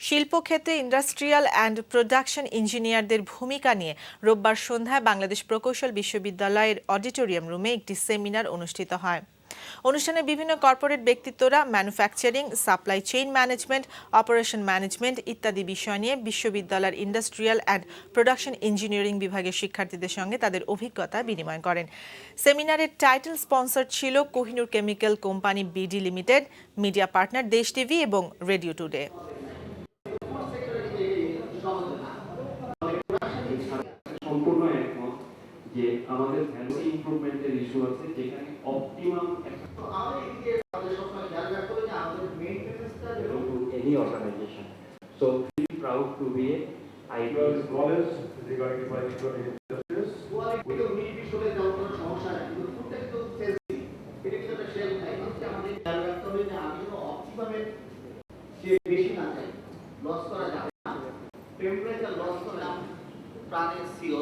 শিল্পক্ষেত্রে industrial and production ইঞ্জিনিয়ারদের ভূমিকা নিয়ে রোববার সন্ধ্যায় বাংলাদেশ প্রকৌশল বিশ্ববিদ্যালয়ের অডিটোরিয়াম রুমে একটি সেমিনার অনুষ্ঠিত হয়। অনুষ্ঠানে বিভিন্ন কর্পোরেট ব্যক্তিত্বরা manufacturing, supply chain management, operation management ইত্যাদি বিষয় নিয়ে বিশ্ববিদ্যালয়ের ইন্ডাস্ট্রিয়াল অ্যান্ড প্রোডাকশন ইঞ্জিনিয়ারিং বিভাগের শিক্ষার্থীদের সঙ্গে তাদের অভিজ্ঞতা বিনিময় করেন। সেমিনারের টাইটেল স্পন্সর ছিল Kohinoor chemical company BD limited, media partner দেশ টিভি এবং রেডিও টুডে। সম্পূর্ণ একমত যে আমাদের ভ্যালু ইমপ্রুভমেন্টের ইস্যু আছে, যেখানে optimum any organization. So feel proud to be a IBM knowledge regarding biological industries. Temperature loss করে প্রাণের সিও